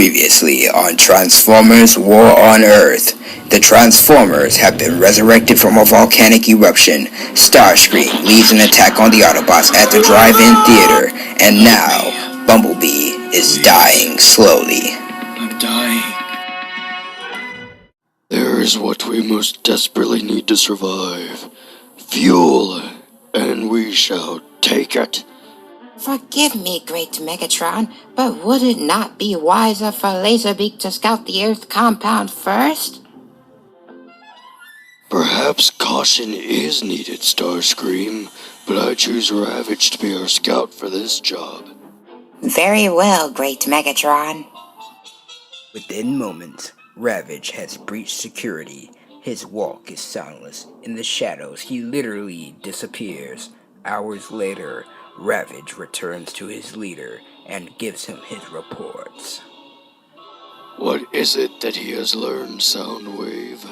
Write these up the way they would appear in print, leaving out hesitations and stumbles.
Previously on Transformers War on Earth, the Transformers have been resurrected from a volcanic eruption. Starscream leads an attack on the Autobots at the drive-in theater, and now Bumblebee is dying slowly. I'm dying. There is what we most desperately need to survive. Fuel, and we shall take it. Forgive me, great Megatron, but would it not be wiser for Laserbeak to scout the Earth compound first? Perhaps caution is needed, Starscream, but I choose Ravage to be our scout for this job. Very well, great Megatron. Within moments, Ravage has breached security. His walk is soundless. In the shadows, he literally disappears. Hours later, Ravage returns to his leader and gives him his reports. What is it that he has learned, Soundwave?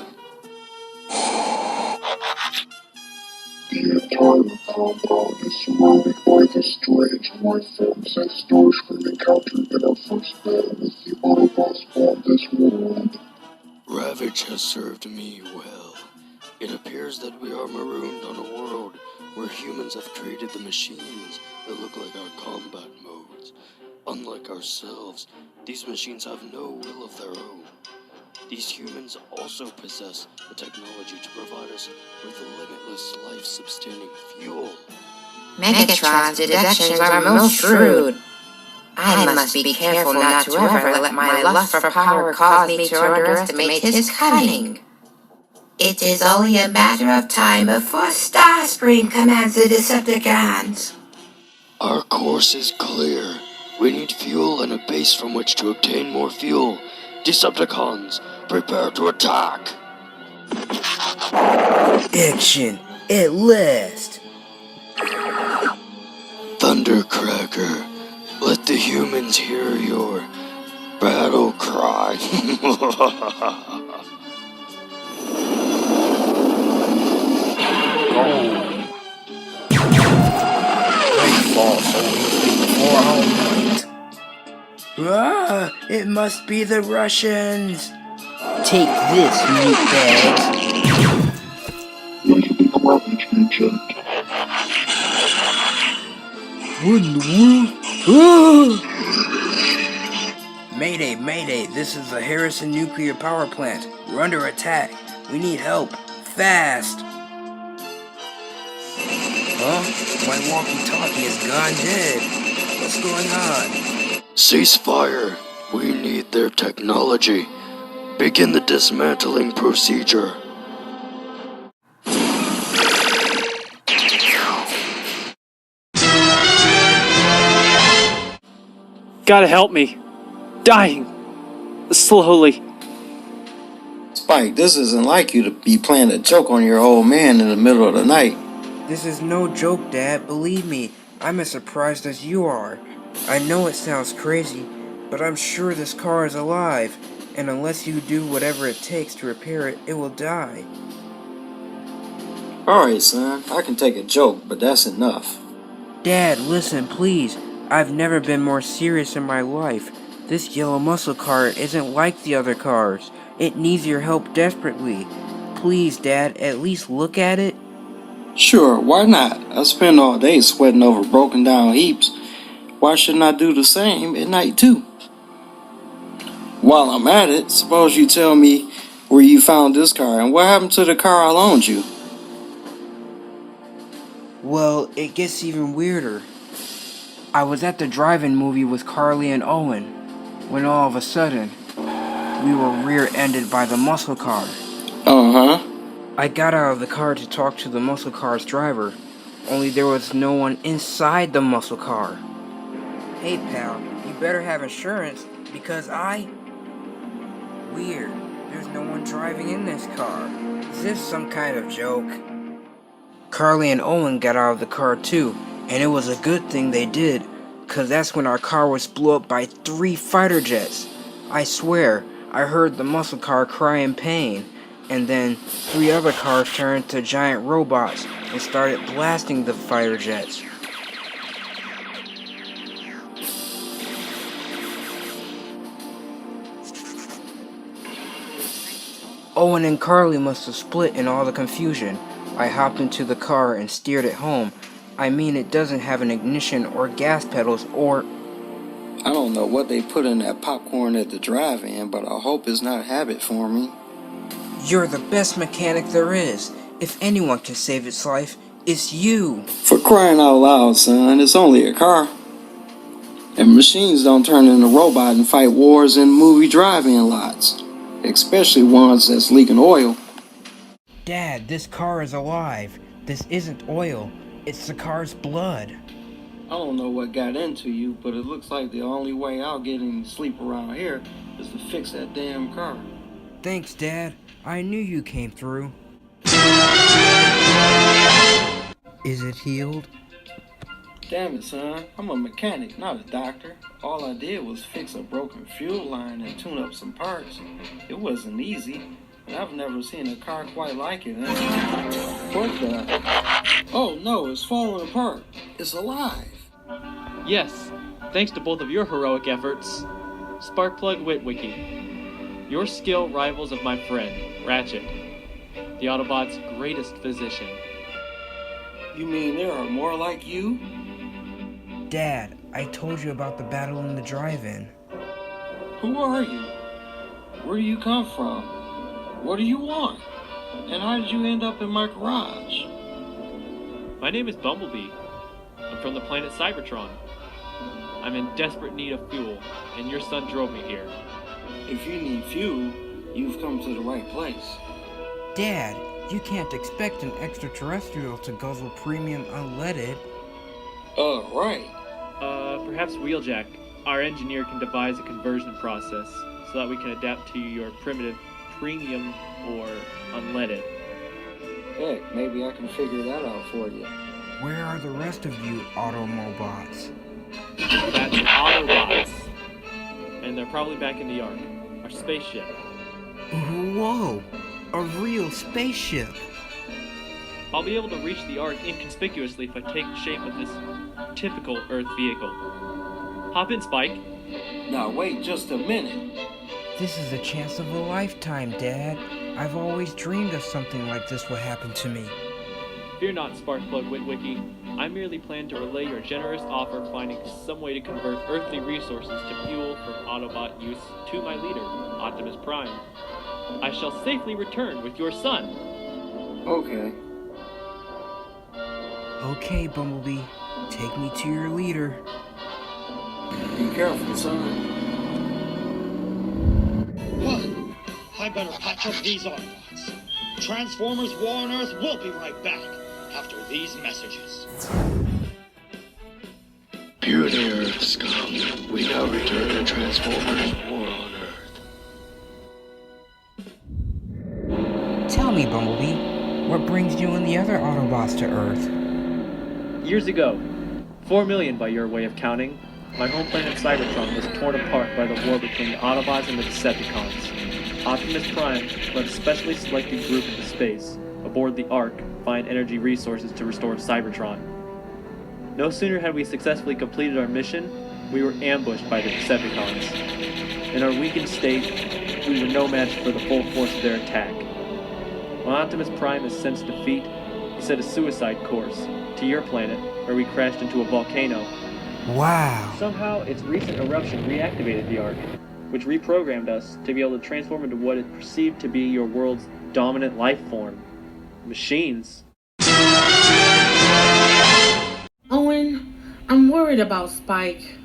The entire compound is surrounded by the strange life forms that Starscream encountered in our first battle with the Autobots on this world. Ravage has served me well. It appears that we are marooned on a world where humans have created the machines that look like our combat modes. Unlike ourselves, these machines have no will of their own. These humans also possess the technology to provide us with limitless life-sustaining fuel. Megatron's deductions are most shrewd. I must be careful not to ever let my lust for power cause me to underestimate his cunning. It is only a matter of time before Starscream commands the Decepticons. Our course is clear. We need fuel and a base from which to obtain more fuel. Decepticons, prepare to attack! Action at last! Thundercracker, let the humans hear your battle cry. It must be the Russians! Take this, meatbags! Laserbeak Ravage reject. What in the world? Mayday, mayday, this is the Harrison Nuclear Power Plant. We're under attack. We need help. Fast! Huh? My walkie-talkie has gone dead. What's going on? Ceasefire. We need their technology. Begin the dismantling procedure. Gotta help me. Dying. Slowly. Spike, this isn't like you to be playing a joke on your old man in the middle of the night. This is no joke, Dad. Believe me, I'm as surprised as you are. I know it sounds crazy, but I'm sure this car is alive, and unless you do whatever it takes to repair it, it will die. Alright, son, I can take a joke, but that's enough. Dad, listen, please. I've never been more serious in my life. This yellow muscle car isn't like the other cars. It needs your help desperately. Please, Dad, at least look at it. Sure, why not? I spend all day sweating over broken down heaps. Why shouldn't I do the same at night too? While I'm at it, suppose you tell me where you found this car and what happened to the car I loaned you. Well, it gets even weirder. I was at the drive-in movie with Carly and Owen, when all of a sudden, we were rear-ended by the muscle car. Uh-huh. I got out of the car to talk to the muscle car's driver, only there was no one inside the muscle car. Hey pal, you better have insurance, because Weird, there's no one driving in this car. Is this some kind of joke? Carly and Owen got out of the car too, and it was a good thing they did, cause that's when our car was blew up by 3 fighter jets. I swear, I heard the muscle car cry in pain, and then 3 other cars turned to giant robots and started blasting the fighter jets. Owen and Carly must have split in all the confusion. I hopped into the car and steered it home. I mean, it doesn't have an ignition or gas pedals or... I don't know what they put in that popcorn at the drive-in, but I hope it's not habit forming. You're the best mechanic there is. If anyone can save its life, it's you. For crying out loud, son, it's only a car. And machines don't turn into robots and fight wars in movie drive-in lots. Especially ones that's leaking oil. Dad, this car is alive. This isn't oil. It's the car's blood. I don't know what got into you, but it looks like the only way out getting sleep around here is to fix that damn car. Thanks, Dad. I knew you came through. Is it healed? Damn it, son. I'm a mechanic, not a doctor. All I did was fix a broken fuel line and tune up some parts. It wasn't easy, and I've never seen a car quite like it. What the? Oh no, it's falling apart. It's alive. Yes, thanks to both of your heroic efforts. Sparkplug Witwicky. Your skill rivals of my friend, Ratchet, the Autobot's greatest physician. You mean there are more like you? Dad, I told you about the battle in the drive-in. Who are you? Where do you come from? What do you want? And how did you end up in my garage? My name is Bumblebee. I'm from the planet Cybertron. I'm in desperate need of fuel, and your son drove me here. If you need fuel, you've come to the right place. Dad, you can't expect an extraterrestrial to guzzle premium unleaded. Right. Perhaps Wheeljack, our engineer, can devise a conversion process so that we can adapt to your primitive premium or unleaded. Heck, maybe I can figure that out for you. Where are the rest of you Automobots? That's Autobots. And they're probably back in the Ark, our spaceship. Whoa! A real spaceship! I'll be able to reach the Ark inconspicuously if I take the shape of this typical Earth vehicle. Hop in, Spike. Now wait just a minute. This is a chance of a lifetime, Dad. I've always dreamed of something like this would happen to me. Fear not, Sparkplug Witwicky. I merely plan to relay your generous offer finding some way to convert earthly resources to fuel for Autobot use to my leader, Optimus Prime. I shall safely return with your son. Okay. Okay, Bumblebee. Take me to your leader. Be careful, son. What? I better patch up these Autobots. Transformers War on Earth will be right back after these messages. Pure Earth scum. We now return to Transformers War on Earth. Tell me, Bumblebee, what brings you and the other Autobots to Earth? Years ago, 4 million by your way of counting, my home planet Cybertron was torn apart by the war between the Autobots and the Decepticons. Optimus Prime led a specially selected group into space, aboard the Ark, to find energy resources to restore Cybertron. No sooner had we successfully completed our mission, we were ambushed by the Decepticons. In our weakened state, we were no match for the full force of their attack. When Optimus Prime has sensed defeat, he set a suicide course to your planet, where we crashed into a volcano. Wow! Somehow, its recent eruption reactivated the Ark, which reprogrammed us to be able to transform into what it perceived to be your world's dominant life form. Machines. Owen, I'm worried about Spike.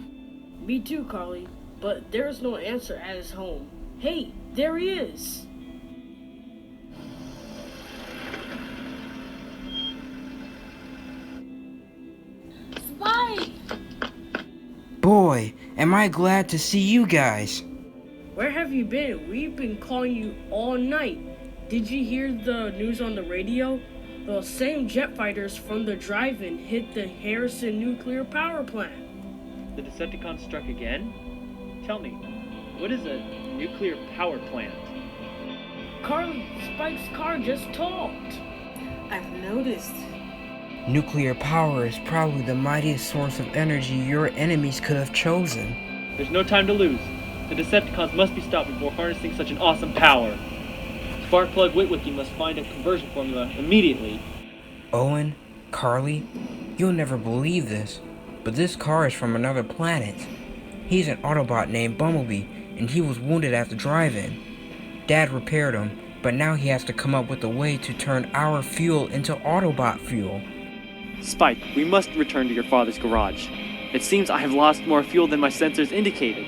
Me too, Carly, but there is no answer at his home. Hey, there he is! Spike! Boy, am I glad to see you guys. Where have you been? We've been calling you all night. Did you hear the news on the radio? The same jet fighters from the drive-in hit the Harrison nuclear power plant. The Decepticons struck again? Tell me, what is a nuclear power plant? Carly, Spike's car just talked. I've noticed. Nuclear power is probably the mightiest source of energy your enemies could have chosen. There's no time to lose. The Decepticons must be stopped before harnessing such an awesome power. Sparkplug Witwicky must find a conversion formula immediately. Owen, Carly, you'll never believe this, but this car is from another planet. He's an Autobot named Bumblebee, and he was wounded at the drive-in. Dad repaired him, but now he has to come up with a way to turn our fuel into Autobot fuel. Spike, we must return to your father's garage. It seems I have lost more fuel than my sensors indicated.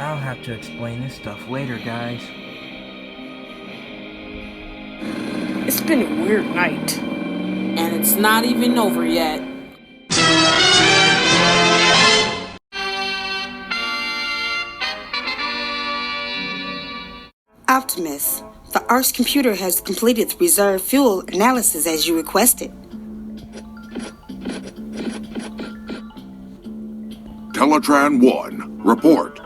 I'll have to explain this stuff later, guys. It's been a weird night. And it's not even over yet. Optimus, the ARC's computer has completed the reserve fuel analysis as you requested. Teletran 1, report.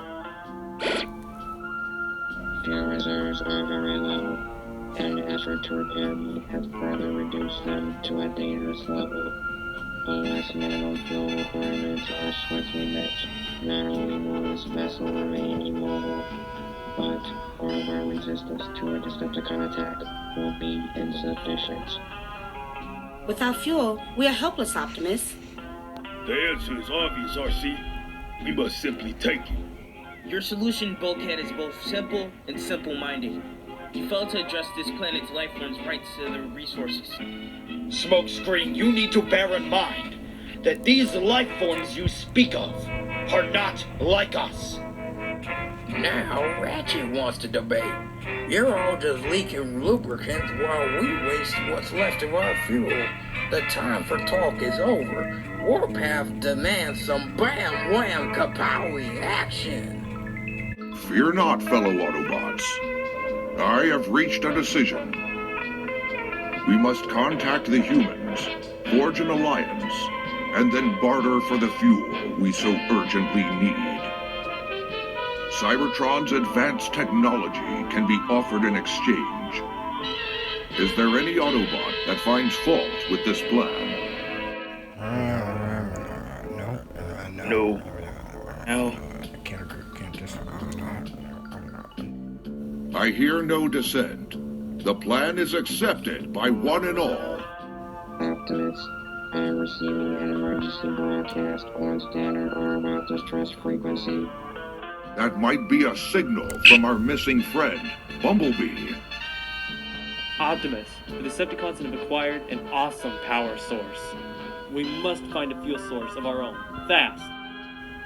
Fuel reserves are very low. An effort to repair me has further reduced them to a dangerous level. Unless minimum fuel requirements are swiftly met, not only will this vessel remain immobile, but all of our resistance to a Decepticon attack will be insufficient. Without fuel, we are helpless, Optimus. The answer is obvious, RC. We must simply take it. Your solution, Bulkhead, is both simple and simple-minded. You failed to address this planet's life form's rights to the resources. Smokescreen, you need to bear in mind that these life forms you speak of are not like us. Now Ratchet wants to debate. You're all just leaking lubricants while we waste what's left of our fuel. The time for talk is over. Warpath demands some bam wham kapowie action. Fear not, fellow Autobots. I have reached a decision. We must contact the humans, forge an alliance, and then barter for the fuel we so urgently need. Cybertron's advanced technology can be offered in exchange. Is there any Autobot that finds fault with this plan? No. I hear no dissent. The plan is accepted by one and all. Optimus, I am receiving an emergency broadcast on standard Autobot distress frequency. That might be a signal from our missing friend, Bumblebee. Optimus, the Decepticons have acquired an awesome power source. We must find a fuel source of our own, fast.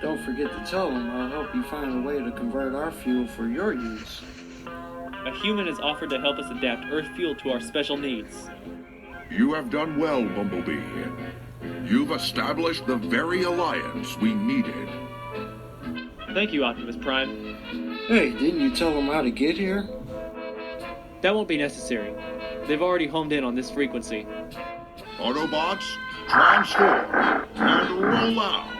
Don't forget to tell them I'll help you find a way to convert our fuel for your use. A human has offered to help us adapt Earth fuel to our special needs. You have done well, Bumblebee. You've established the very alliance we needed. Thank you, Optimus Prime. Hey, didn't you tell them how to get here? That won't be necessary. They've already homed in on this frequency. Autobots, transform and roll out.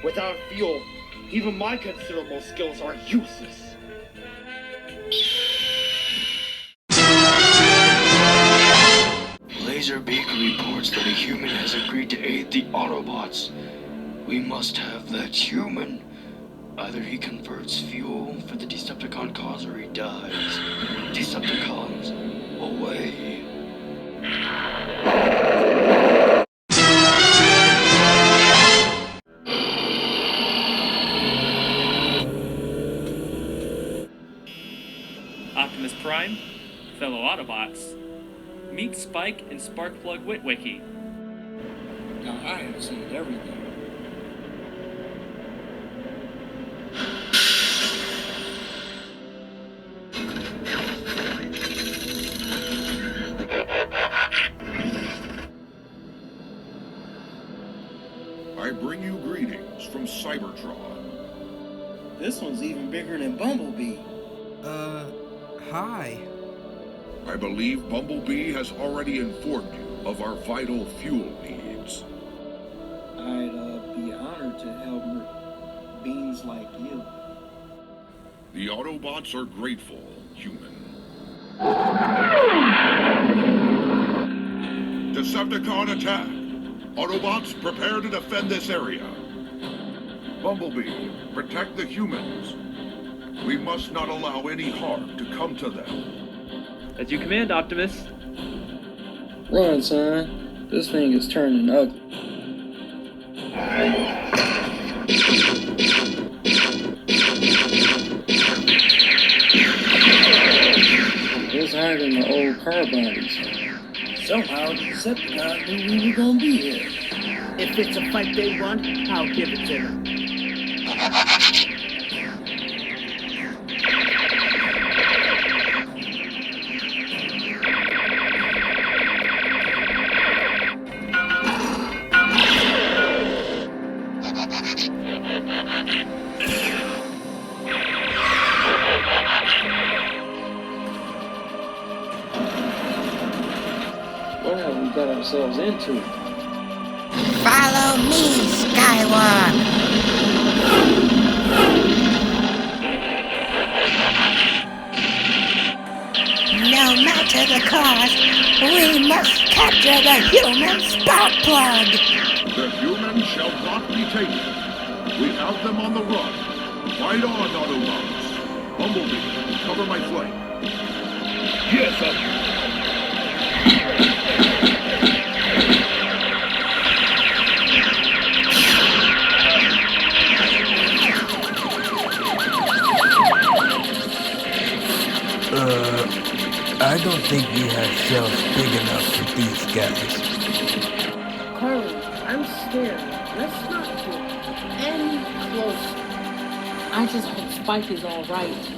Without fuel, even my considerable skills are useless. Laserbeak reports that a human has agreed to aid the Autobots. We must have that human. Either he converts fuel for the Decepticon cause or he dies. Decepticons, away. Optimus Prime, fellow Autobots, meet Spike and Sparkplug Witwicky. Now I have seen everything. I bring you greetings from Cybertron. This one's even bigger than Bumblebee. Hi. I believe Bumblebee has already informed you of our vital fuel needs. I'd be honored to help beings like you. The Autobots are grateful, human. Decepticon attack! Autobots, prepare to defend this area. Bumblebee, protect the humans. We must not allow any harm to come to them. As you command, Optimus. Run, son. This thing is turning ugly. What's hiding the old car bodies? Somehow, the Decepticons knew we were gonna be here. If it's a fight they want, I'll give it to them. What have we got ourselves into? Follow me, Skywalk! No matter the cost, we must capture the human Sparkplug! The humans shall not be taken. We have them on the run. Fight on, Autobots. Bumblebee, cover my flank. Yes, Optimus. I don't think we have shelves big enough for these guys. Carly, I'm scared. Let's not get any closer. I just hope Spike is alright.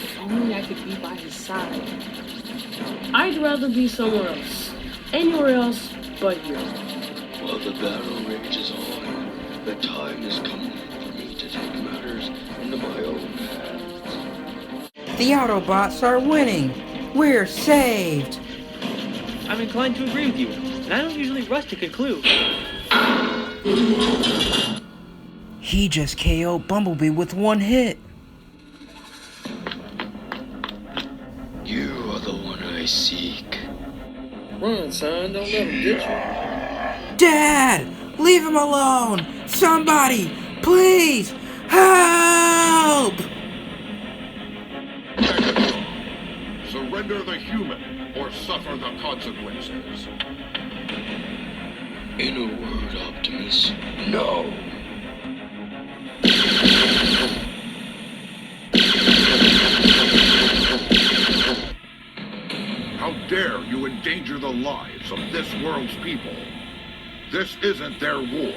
If only I could be by his side. I'd rather be somewhere else. Anywhere else but here. While the battle rages on, the time is coming for me to take matters into my own hands. The Autobots are winning! We're saved! I'm inclined to agree with you, and I don't usually rush to conclude. He just KO'd Bumblebee with one hit. You are the one I seek. Run, son. Don't let him get you. Dad! Leave him alone! Somebody! Please! Help! Surrender the human, or suffer the consequences. In a word, Optimus, no. How dare you endanger the lives of this world's people? This isn't their war.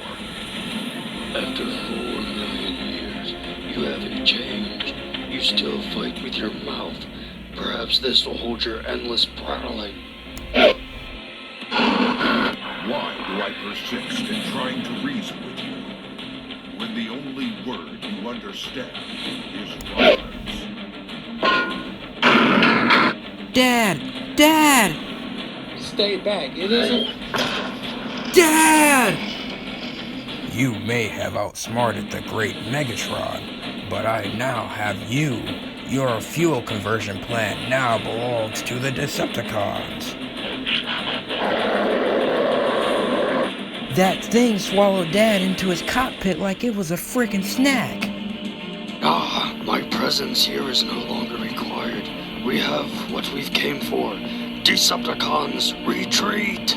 After 4 million years, you haven't changed. You still fight with your mouth. Perhaps this will hold your endless prattling. Why do I persist in trying to reason with you, when the only word you understand is violence? Dad! Dad! Stay back. It isn't. Dad! You may have outsmarted the great Megatron, but I now have you. Your fuel conversion plant now belongs to the Decepticons. That thing swallowed Dad into his cockpit like it was a freaking snack. My presence here is no longer required. We have what we've came for. Decepticons, retreat!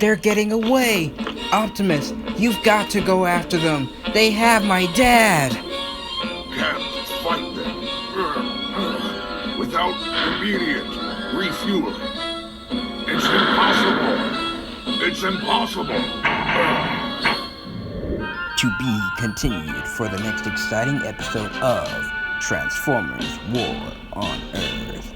They're getting away! Optimus, you've got to go after them! They have my dad! Can't fight them without immediate refueling. It's impossible! It's impossible! To be continued for the next exciting episode of Transformers War on Earth.